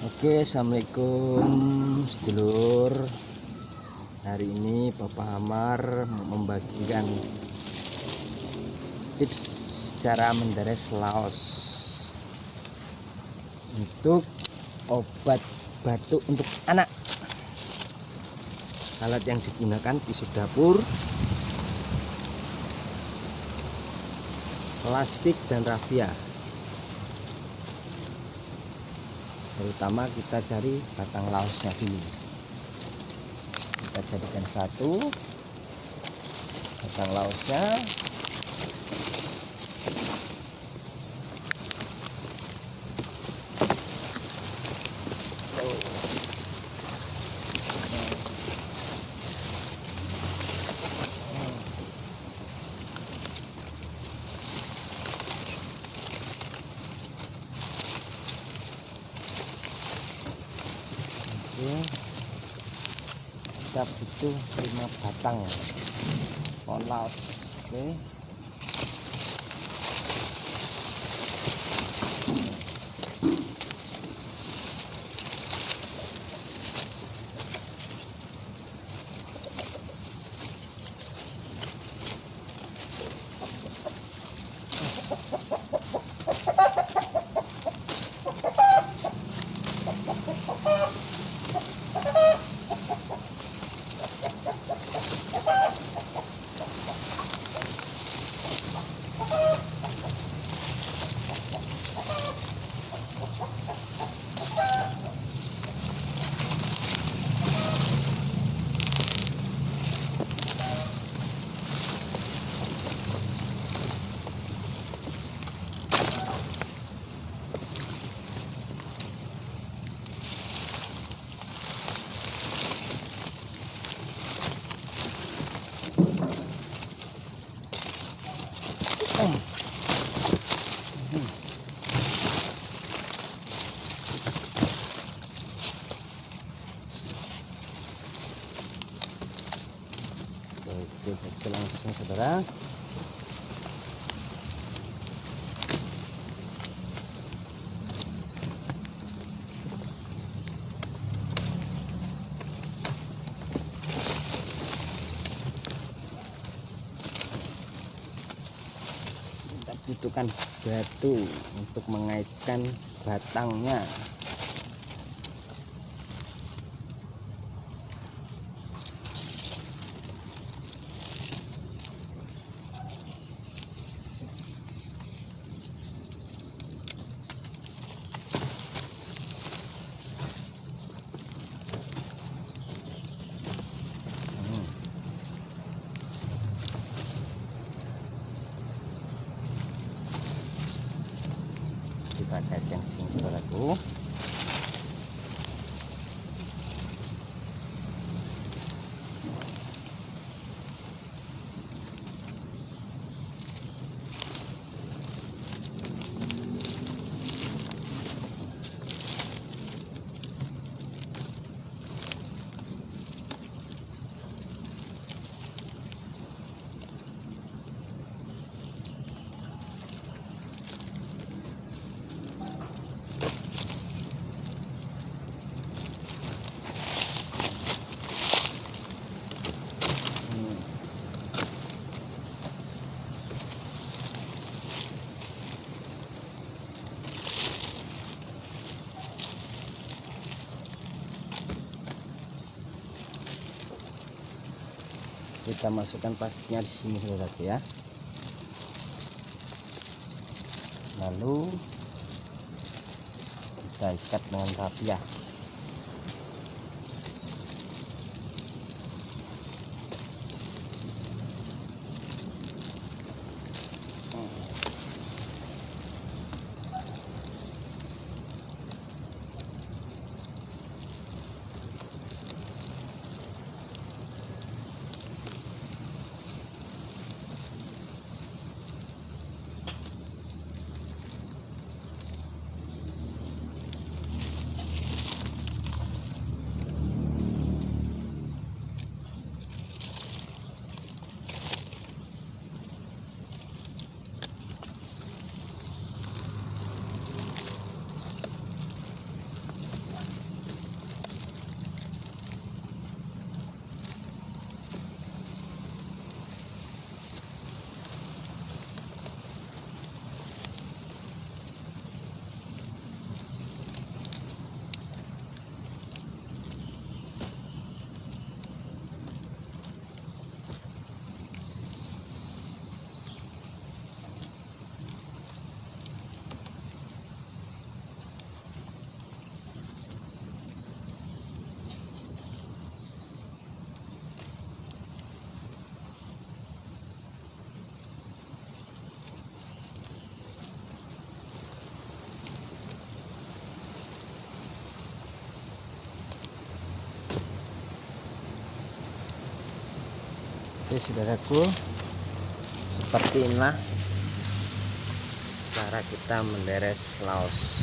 Oke, assalamualaikum sedulur. Hari ini Bapak Amar membagikan tips cara menderes laos untuk obat batuk untuk anak. Alat yang digunakan pisau dapur, plastik dan rafia. Terutama kita cari batang laosnya dulu. Kita jadikan satu batang laosnya. Kita butuh 5 batang pohon laos. Oke. Oke, saja langsung saudara. Kita butuhkan batu untuk mengaitkan batangnya. Kita kaitkan sini saudaraku. Kita masukkan plastiknya di sini saudaraku ya. Lalu kita ikat dengan rafia. Oke saudaraku, seperti inilah cara kita menderes laos.